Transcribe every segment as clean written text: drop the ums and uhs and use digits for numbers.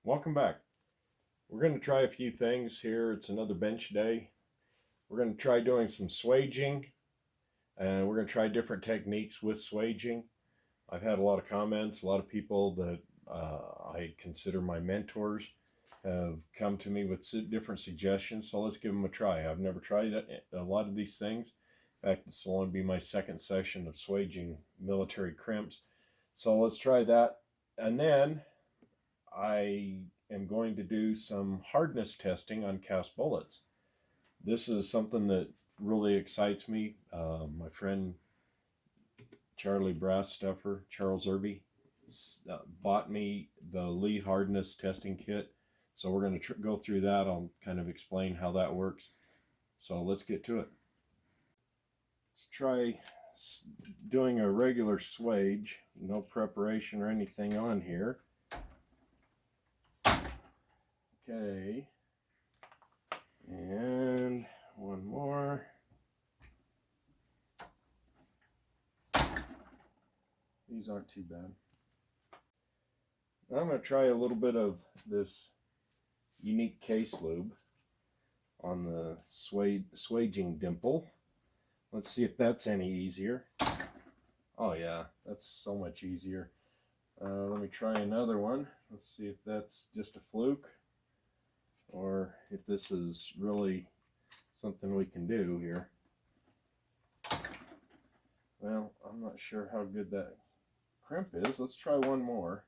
Welcome back. We're going to try a few things here. It's another bench day. We're going to try doing some swaging, and we're going to try different techniques with swaging. I've had a lot of comments. A lot of people that I consider my mentors have come to me with different suggestions, so let's give them a try. I've never tried a lot of these things. In fact, this will only be my second session of swaging military crimps. So let's try that. And then I am going to do some hardness testing on cast bullets. This is something that really excites me. My friend Charles Irby, bought me the Lee Hardness Testing Kit. So we're going to go through that. I'll kind of explain how that works. So let's get to it. Let's try doing a regular swage. No preparation or anything on here. Okay, and one more. These aren't too bad. Now I'm going to try a little bit of this unique case lube on the swaging dimple. Let's see if that's any easier. Oh yeah, that's so much easier. Let me try another one. Let's see if that's just a fluke, or if this is really something we can do here. Well, I'm not sure how good that crimp is. Let's try one more.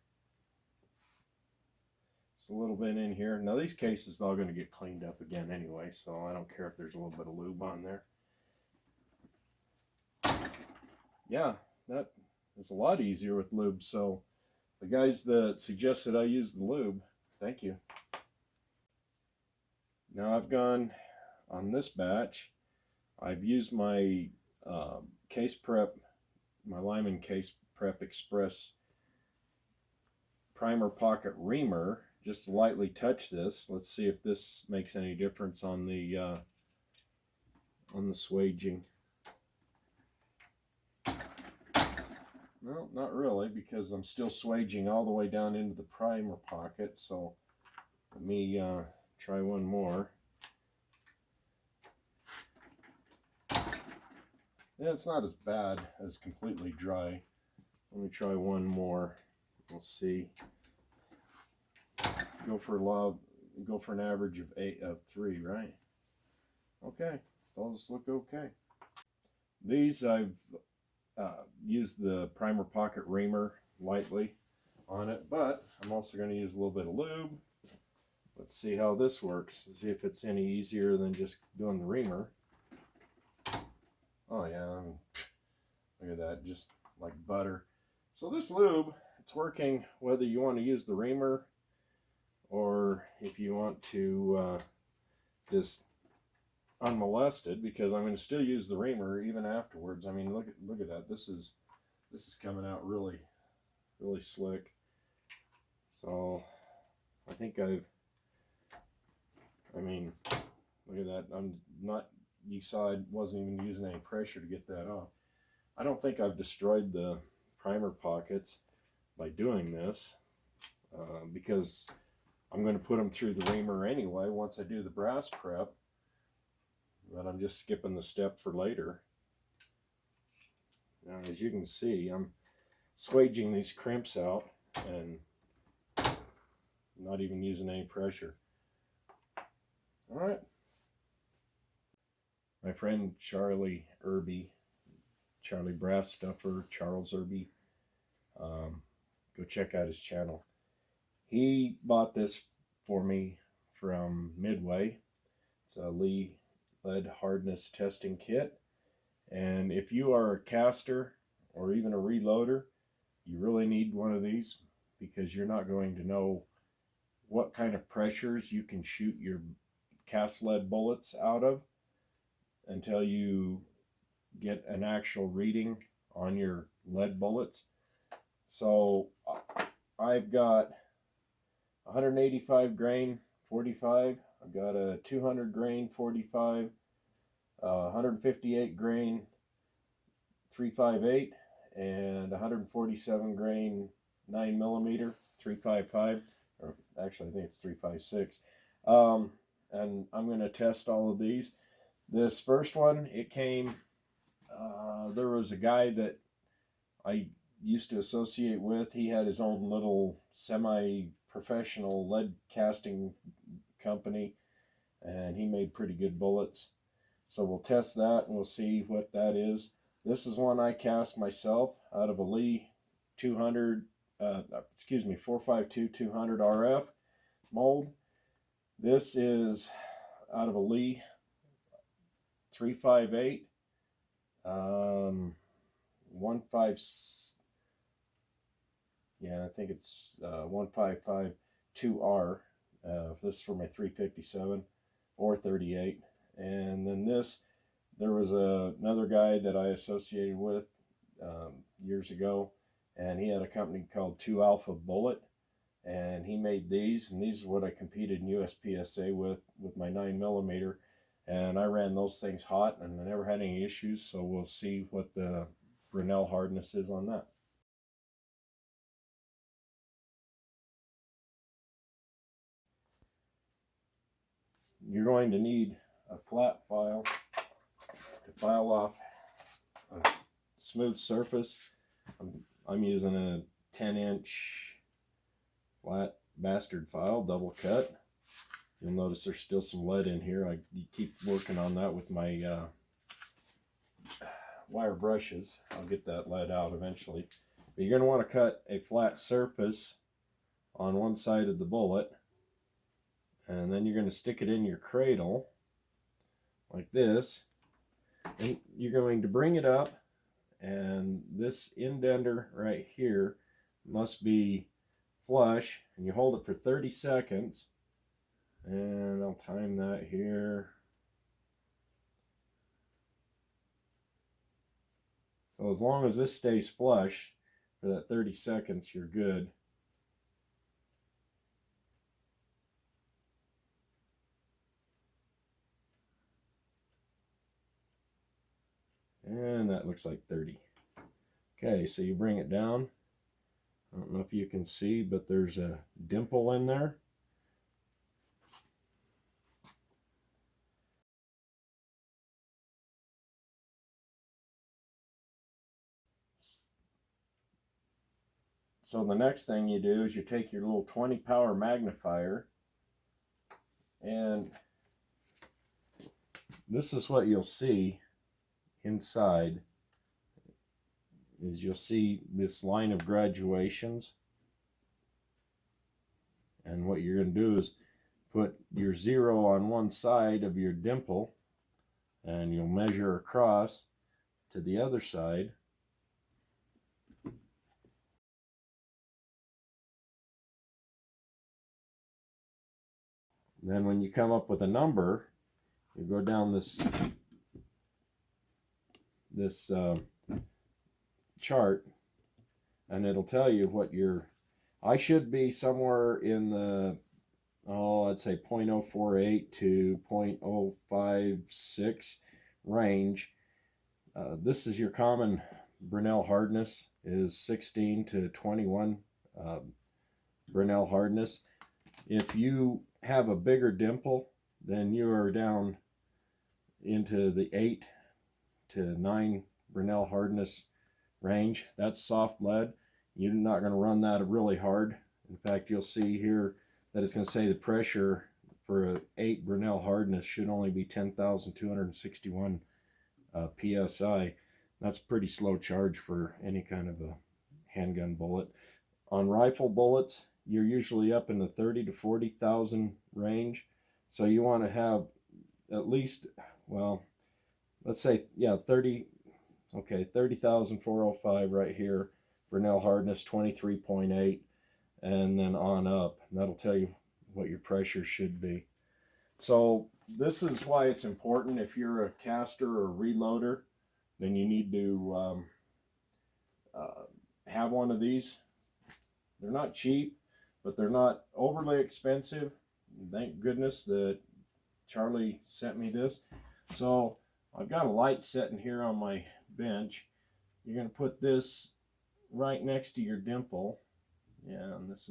Just a little bit in here. Now these cases are all going to get cleaned up again anyway, so I don't care if there's a little bit of lube on there. Yeah, that is a lot easier with lube, so the guys that suggested I use the lube, thank you. Now I've gone on this batch. I've used my Case Prep, my Lyman Case Prep Express primer pocket reamer, just to lightly touch this. Let's see if this makes any difference on the swaging. No, not really, because I'm still swaging all the way down into the primer pocket. So let me try one more. Yeah, it's not as bad as completely dry. So let me try one more. We'll see. Go for an average of 3, right? Okay, those look okay. These I've used the primer pocket reamer lightly on it, but I'm also going to use a little bit of lube. Let's see how this works. See if it's any easier than just doing the reamer. Oh yeah, look at that, just like butter. So this lube, it's working whether you want to use the reamer or if you want to just unmolested, because I'm going to still use the reamer even afterwards. I mean, look at that. This is coming out really slick. So I think I mean, look at that. You saw I wasn't even using any pressure to get that off. I don't think I've destroyed the primer pockets by doing this, because I'm going to put them through the reamer anyway once I do the brass prep. But I'm just skipping the step for later. Now, as you can see, I'm swaging these crimps out and not even using any pressure. All right. My friend Charlie Brass Stuffer, Charles Irby, go check out his channel. He bought this for me from Midway. It's a Lee Lead Hardness Testing Kit. And if you are a caster or even a reloader, you really need one of these, because you're not going to know what kind of pressures you can shoot your cast lead bullets out of until you get an actual reading on your lead bullets. So I've got 185 grain 45, I've got a 200 grain 45, 158 grain 358, and 147 grain 9mm 355, or actually I think it's 356. And I'm going to test all of these. This first one, it came, there was a guy that I used to associate with. He had his own little semi-professional lead casting company, and he made pretty good bullets. So we'll test that and we'll see what that is. This is one I cast myself out of a Lee 200, 452 200 RF mold. This is out of a Lee 358, 15, I think it's 1552R. This is for my 357 or 38. And then this, there was another guy that I associated with years ago, and he had a company called 2 Alpha Bullet, and he made these, and these are what I competed in USPSA with my 9mm, and I ran those things hot, and I never had any issues. So we'll see what the Brinell hardness is on that. You're going to need a flat file to file off a smooth surface. I'm using a 10-inch flat bastard file, double cut. You'll notice there's still some lead in here. I keep working on that with my wire brushes. I'll get that lead out eventually. But you're going to want to cut a flat surface on one side of the bullet, and then you're going to stick it in your cradle like this, and you're going to bring it up, and this indenter right here must be flush, and you hold it for 30 seconds, and I'll time that here. So as long as this stays flush for that 30 seconds, you're good. And that looks like 30. Okay, so you bring it down. I don't know if you can see, but there's a dimple in there. So the next thing you do is you take your little 20 power magnifier, and this is what you'll see inside. Is you'll see this line of graduations, and what you're going to do is put your 0 on one side of your dimple, and you'll measure across to the other side. Then when you come up with a number, you go down this chart, and it'll tell you what I should be somewhere in the, I'd say 0.048 to 0.056 range. This is your common Brinell hardness, is 16 to 21 Brinell hardness. If you have a bigger dimple, then you are down into the 8 to 9 Brinell hardness range. That's soft lead. You're not going to run that really hard. In fact, you'll see here that it's going to say the pressure for an 8 Brinell hardness should only be 10,261 psi. That's pretty slow charge for any kind of a handgun bullet. On rifle bullets, you're usually up in the 30 to 40,000 range. So you want to have at least, well, let's say, 30,405 right here. Brinell hardness 23.8, and then on up. And that'll tell you what your pressure should be. So this is why it's important. If you're a caster or reloader, then you need to have one of these. They're not cheap, but they're not overly expensive. Thank goodness that Charlie sent me this. So I've got a light sitting here on my bench. You're going to put this right next to your dimple. Yeah, and this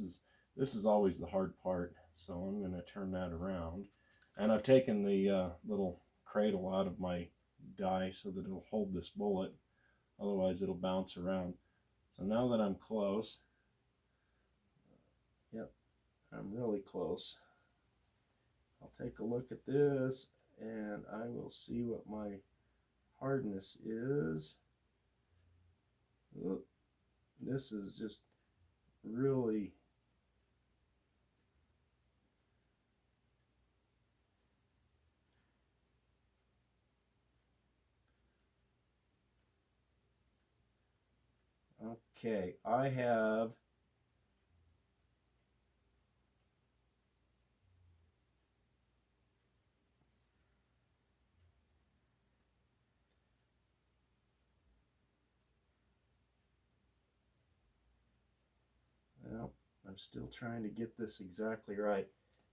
This is always the hard part, so I'm going to turn that around. And I've taken the little cradle out of my die so that it'll hold this bullet, otherwise it'll bounce around. So now that I'm close, yep, I'm really close. I'll take a look at this and I will see what my hardness is. Oop, this is just really okay. I have well, I'm still trying to get this exactly right.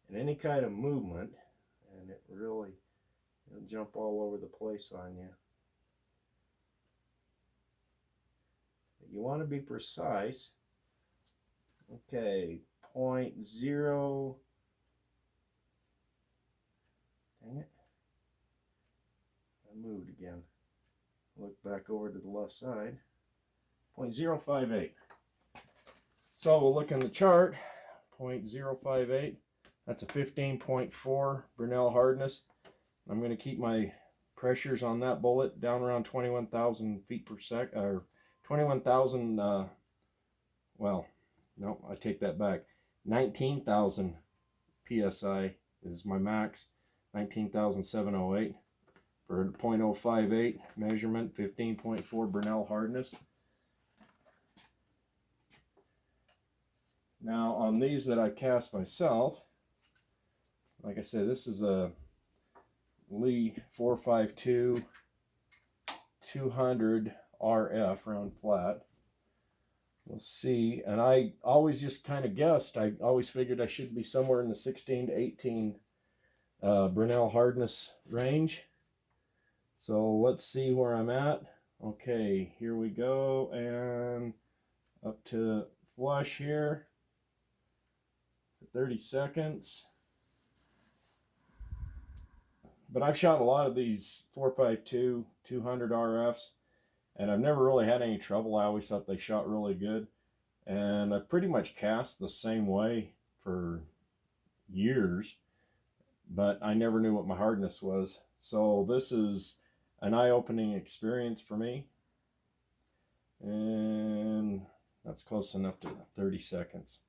And any kind of movement, and it really, it'll jump all over the place on you. But you want to be precise. Okay, 0.0. Dang it. I moved again. Look back over to the left side. 0.058. So we'll look in the chart. 0.058. That's a 15.4 Brinell hardness. I'm going to keep my pressures on that bullet down around 21,000 feet per second, or 21,000, well, no, I take that back. 19,000 PSI is my max. 19,708 for 0.058 measurement, 15.4 Brinell hardness. Now on these that I cast myself, like I said, this is a Lee 452 200 RF round flat. We'll see, and I always just kind of guessed. I always figured I should be somewhere in the 16 to 18 Brinell hardness range. So let's see where I'm at. Okay, here we go, and up to flush here for 30 seconds. But I've shot a lot of these 452 200 RFs, and I've never really had any trouble. I always thought they shot really good, and I pretty much cast the same way for years, but I never knew what my hardness was. So this is an eye-opening experience for me, and that's close enough to 30 seconds.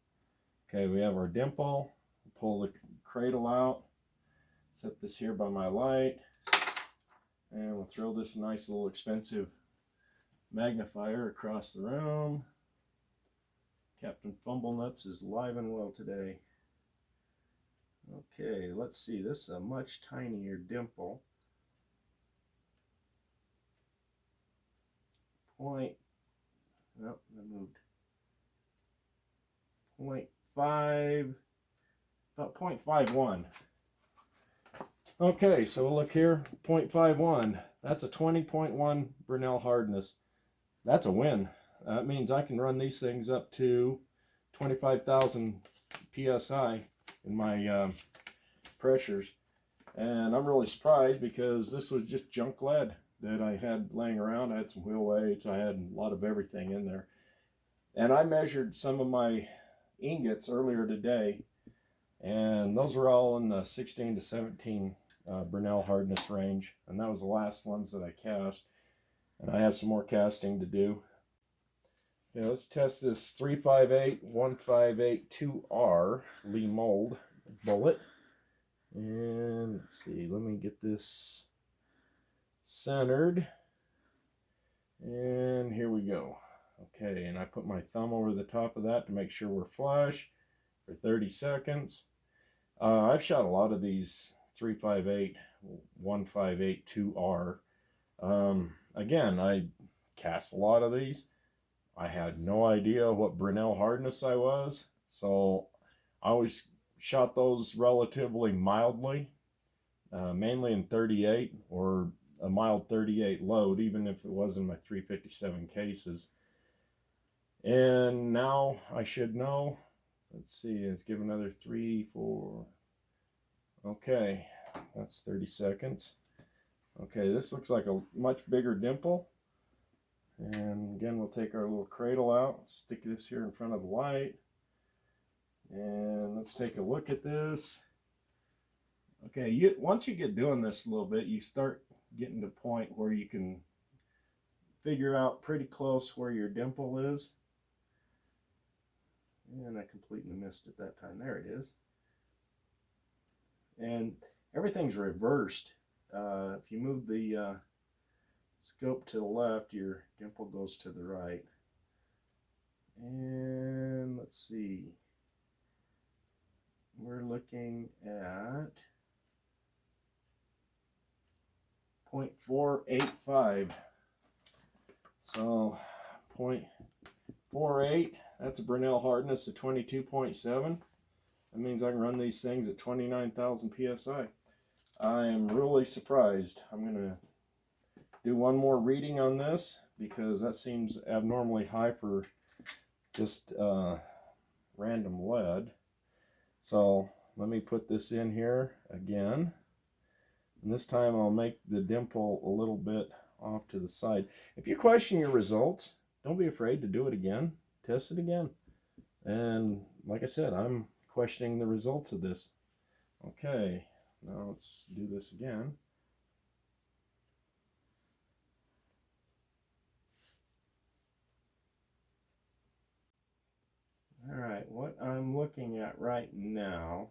Okay, we have our dimple. Pull the cradle out, set this here by my light, and we'll throw this nice little expensive magnifier across the room. Captain Fumblenuts is live and well today. Okay, let's see. This is a much tinier dimple. Point, nope, I moved. 0.5, about 0.51. Okay, so we'll look here, 0.51. That's a 20.1 Brinell hardness. That's a win. That means I can run these things up to 25,000 PSI in my pressures. And I'm really surprised because this was just junk lead that I had laying around. I had some wheel weights. I had a lot of everything in there. And I measured some of my ingots earlier today, and those were all in the 16 to 17 Brinell hardness range. And that was the last ones that I cast. And I have some more casting to do. Okay, let's test this 358 158 2R Lee mold bullet. And let's see, let me get this centered. And here we go. Okay, and I put my thumb over the top of that to make sure we're flush for 30 seconds. I've shot a lot of these 358 158 2R. Again, I cast a lot of these. I had no idea what Brinell hardness I was, so I always shot those relatively mildly, mainly in 38 or a mild 38 load, even if it was in my 357 cases. And now I should know, Let's see, let's give another 3, 4. Okay, that's 30 seconds. Okay, this looks like a much bigger dimple. And again, we'll take our little cradle out, stick this here in front of the light. And let's take a look at this. Okay, once you get doing this a little bit, you start getting to a point where you can figure out pretty close where your dimple is. And I completely missed it that time. There it is. And everything's reversed. If you move the scope to the left, your dimple goes to the right. And let's see. We're looking at 0.485. So 0.48, that's a Brinell hardness of 22.7. That means I can run these things at 29,000 psi. I am really surprised. I'm going to do one more reading on this because that seems abnormally high for just random lead. So let me put this in here again. And this time I'll make the dimple a little bit off to the side. If you question your results, don't be afraid to do it again. Test it again. And like I said, I'm questioning the results of this. Okay, now let's do this again. All right, what I'm looking at right now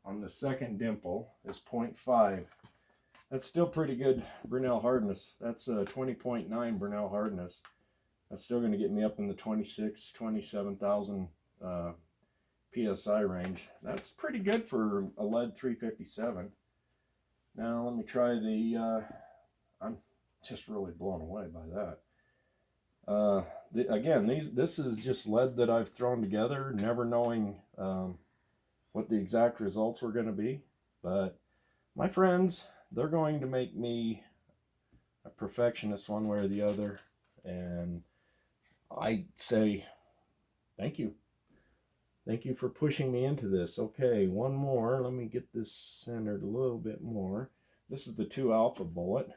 on the second dimple is 0.5. That's still pretty good Brinell hardness. That's a 20.9 Brinell hardness. That's still going to get me up in the 26, 27,000 psi range. That's pretty good for a lead 357. Now let me try the, I'm just really blown away by that. Again, this is just lead that I've thrown together, never knowing what the exact results were going to be. But my friends, they're going to make me a perfectionist one way or the other. And I say thank you. Thank you for pushing me into this. Okay, one more. Let me get this centered a little bit more. This is the 2 alpha bullet.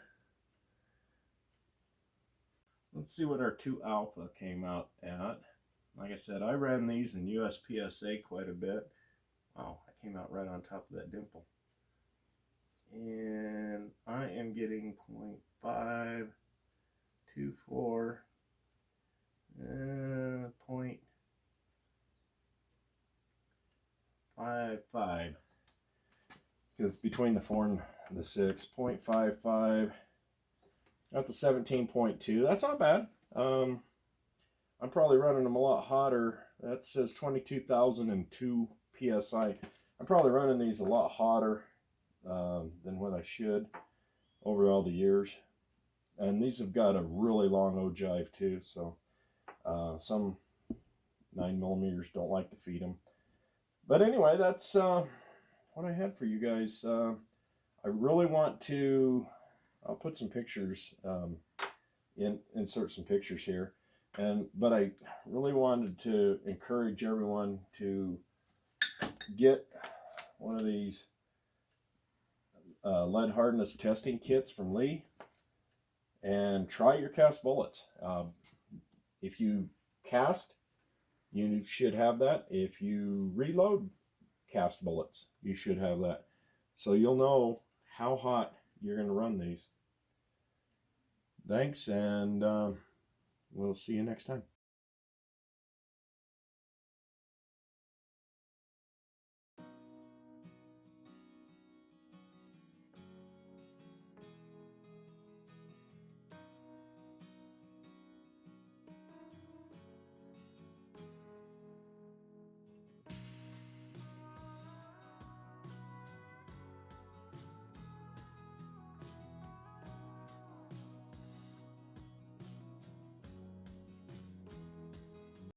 Let's see what our 2 alpha came out at. Like I said, I ran these in USPSA quite a bit. Wow, I came out right on top of that dimple. And I am getting 0.524, 0.55. Because between the 4 and the 6, 0.55. That's a 17.2. That's not bad. I'm probably running them a lot hotter. That says 22,002 psi. I'm probably running these a lot hotter than what I should over all the years. And these have got a really long ogive too, so some 9mm don't like to feed them. But anyway, that's what I had for you guys. I really want to, I'll put some pictures, insert some pictures here. But I really wanted to encourage everyone to get one of these lead hardness testing kits from Lee and try your cast bullets. If you cast, you should have that. If you reload cast bullets, you should have that. So you'll know how hot you're going to run these. Thanks, and we'll see you next time.